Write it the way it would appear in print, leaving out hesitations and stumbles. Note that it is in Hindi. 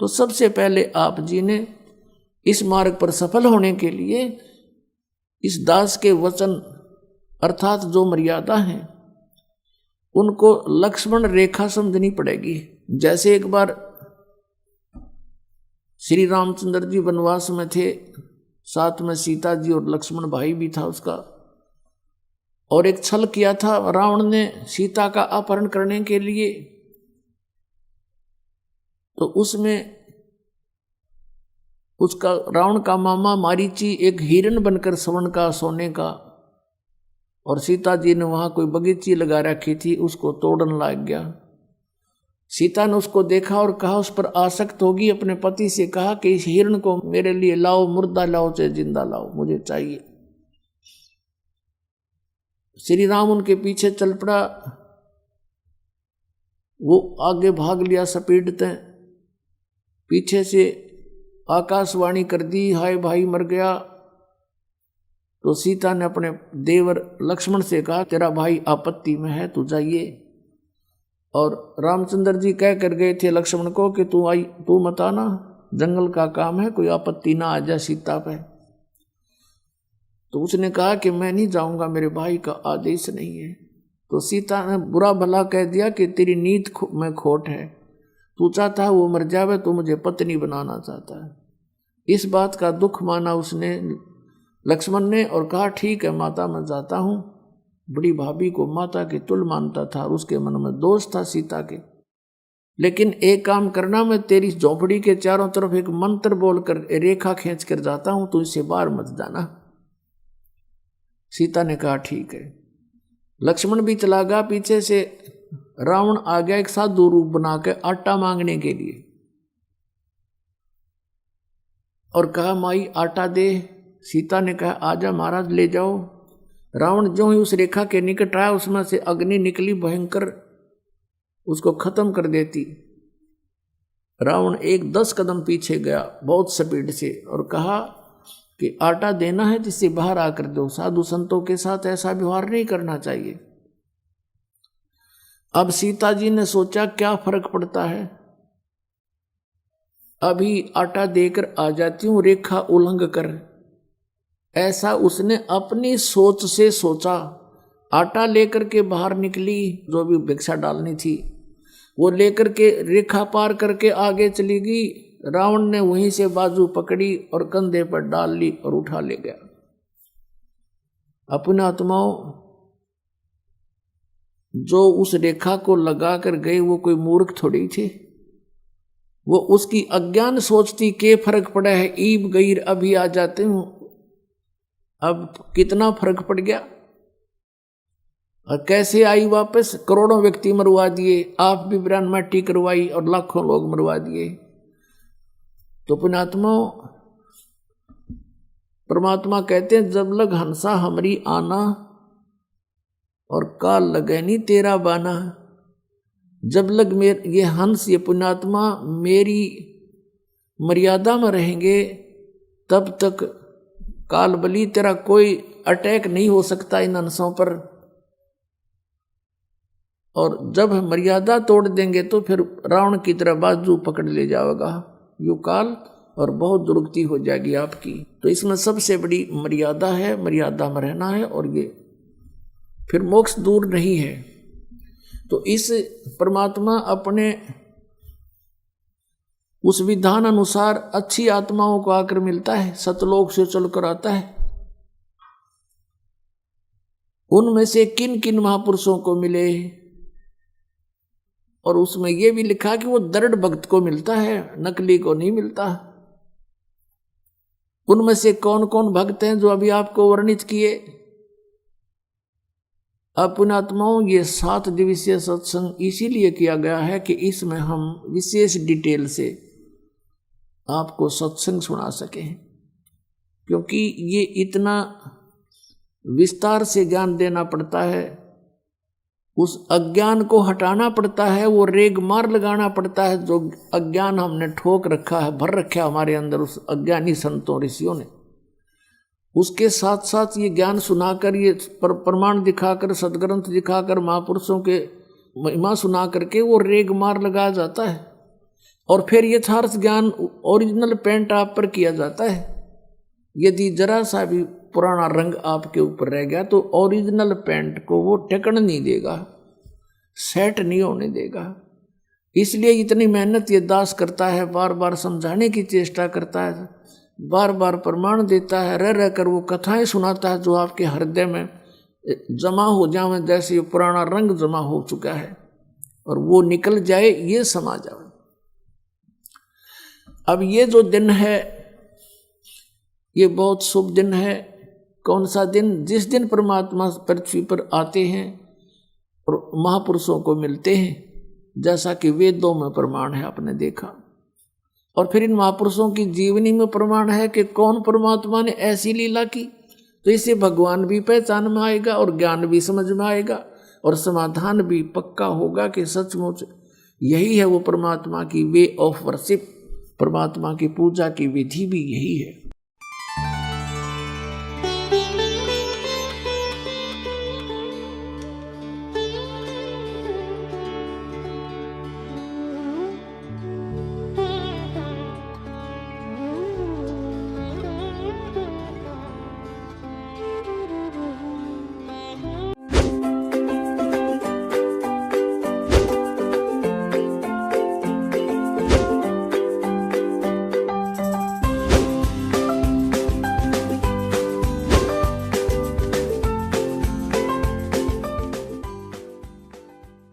तो सबसे पहले आप जी ने इस मार्ग पर सफल होने के लिए इस दास के वचन अर्थात जो मर्यादा है उनको लक्ष्मण रेखा समझनी पड़ेगी। जैसे एक बार श्री रामचंद्र जी वनवास में थे, साथ में सीता जी और लक्ष्मण भाई भी था उसका, और एक छल किया था रावण ने सीता का अपहरण करने के लिए। तो उसमें उसका रावण का मामा मारीची एक हिरण बनकर स्वर्ण का सोने का, और सीता जी ने वहां कोई बगीची लगा रखी थी उसको तोड़न लग गया। सीता ने उसको देखा और कहा, उस पर आसक्त होगी, अपने पति से कहा कि इस हिरण को मेरे लिए लाओ, मुर्दा लाओ चाहे जिंदा लाओ, मुझे चाहिए। श्री राम उनके पीछे चल पड़ा, वो आगे भाग लिया सपेटते, पीछे से आकाशवाणी कर दी, हाय भाई मर गया। तो सीता ने अपने देवर लक्ष्मण से कहा, तेरा भाई आपत्ति में है, तू जाइए। और रामचंद्र जी कह कर गए थे लक्ष्मण को कि तू मत आना, जंगल का काम है, कोई आपत्ति ना आ जाए सीता पे। तो उसने कहा कि मैं नहीं जाऊंगा, मेरे भाई का आदेश नहीं है। तो सीता ने बुरा भला कह दिया कि तेरी नीत में खोट है, तू चाहता है वो मर जावे, तो मुझे पत्नी बनाना चाहता है। इस बात का दुख माना उसने लक्ष्मण ने और कहा, ठीक है माता मैं जाता हूँ। बड़ी भाभी को माता के तुल्य मानता था और उसके मन में दोष था सीता के। लेकिन एक काम करना, मैं तेरी झोपड़ी के चारों तरफ एक मंत्र बोलकर रेखा खींच कर जाता हूँ, तू इससे बाहर मत जाना। सीता ने कहा ठीक है। लक्ष्मण भी चला गया पीछे से। रावण आ गया एक साधु रूप बना के आटा मांगने के लिए और कहा, माई आटा दे। सीता ने कहा, आजा महाराज ले जाओ। रावण जो ही उस रेखा के निकट आया, उसमें से अग्नि निकली भयंकर, उसको खत्म कर देती। रावण एक 10 कदम पीछे गया बहुत स्पीड से और कहा कि आटा देना है जिससे बाहर आकर दो, साधु संतों के साथ ऐसा व्यवहार नहीं करना चाहिए। अब सीता जी ने सोचा क्या फर्क पड़ता है, अभी आटा देकर आ जाती हूं रेखा उल्लंघ कर। ऐसा उसने अपनी सोच से सोचा। आटा लेकर के बाहर निकली, जो भी भिक्षा डालनी थी वो लेकर के रेखा पार करके आगे चली गई। रावण ने वहीं से बाजू पकड़ी और कंधे पर डाल ली और उठा ले गया। अपने आत्माओं, जो उस रेखा को लगा कर गए वो कोई मूर्ख थोड़ी थे, वो उसकी अज्ञान सोचती के फर्क पड़ा है, ईब गईर अभी आ जाते हूं। अब कितना फर्क पड़ गया और कैसे आई वापस। करोड़ों व्यक्ति मरवा दिए, आप भी ब्रांड माटी करवाई और लाखों लोग मरवा दिए। तो पुण्यात्माओं, परमात्मा कहते हैं, जब लग हंसा हमारी आना और काल लगे नहीं तेरा बाना। जब लग ये हंस, ये पुण्यात्मा मेरी मर्यादा में रहेंगे, तब तक काल बली तेरा कोई अटैक नहीं हो सकता इन हंसों पर। और जब मर्यादा तोड़ देंगे तो फिर रावण की तरह बाजू पकड़ ले जाएगा यू काल, और बहुत दुर्गति हो जाएगी आपकी। तो इसमें सबसे बड़ी मर्यादा है, मर्यादा में रहना है, और ये फिर मोक्ष दूर नहीं है। तो इस परमात्मा अपने उस विधान अनुसार अच्छी आत्माओं को आकर मिलता है, सतलोक से चलकर आता है। उनमें से किन किन महापुरुषों को मिले, और उसमें यह भी लिखा कि वो दृढ़ भक्त को मिलता है, नकली को नहीं मिलता। उनमें से कौन कौन भक्त हैं जो अभी आपको वर्णित किए। अब पुण्यात्माओं, ये 7 दिवसीय सत्संग इसीलिए किया गया है कि इसमें हम विशेष डिटेल से आपको सत्संग सुना सकें, क्योंकि ये इतना विस्तार से ज्ञान देना पड़ता है, उस अज्ञान को हटाना पड़ता है, वो रेग मार लगाना पड़ता है जो अज्ञान हमने ठोक रखा है, भर रखा हमारे अंदर उस अज्ञानी संतों ऋषियों ने। उसके साथ साथ ये ज्ञान सुनाकर, ये प्रमाण दिखाकर, सदग्रंथ दिखाकर, महापुरुषों के महिमा सुना करके वो रेग मार लगाया जाता है और फिर यथार्थ ज्ञान ओरिजिनल पेंट आप पर किया जाता है। यदि जरा सा भी पुराना रंग आपके ऊपर रह गया तो ओरिजिनल पेंट को वो टेकन नहीं देगा, सेट नहीं होने देगा। इसलिए इतनी मेहनत ये दास करता है, बार बार समझाने की चेष्टा करता है, बार बार प्रमाण देता है, रह रह कर वो कथाएं सुनाता है जो आपके हृदय में जमा हो जाए, जैसे पुराना रंग जमा हो चुका है और वो निकल जाए, ये समा जाए। अब ये जो दिन है ये बहुत शुभ दिन है। कौन सा दिन? जिस दिन परमात्मा पृथ्वी पर आते हैं और महापुरुषों को मिलते हैं, जैसा कि वेदों में प्रमाण है, आपने देखा। और फिर इन महापुरुषों की जीवनी में प्रमाण है कि कौन परमात्मा ने ऐसी लीला की, तो इससे भगवान भी पहचान में आएगा और ज्ञान भी समझ में आएगा और समाधान भी पक्का होगा कि सचमुच यही है वो परमात्मा की वे ऑफ वर्शिप, परमात्मा की पूजा की विधि भी यही है।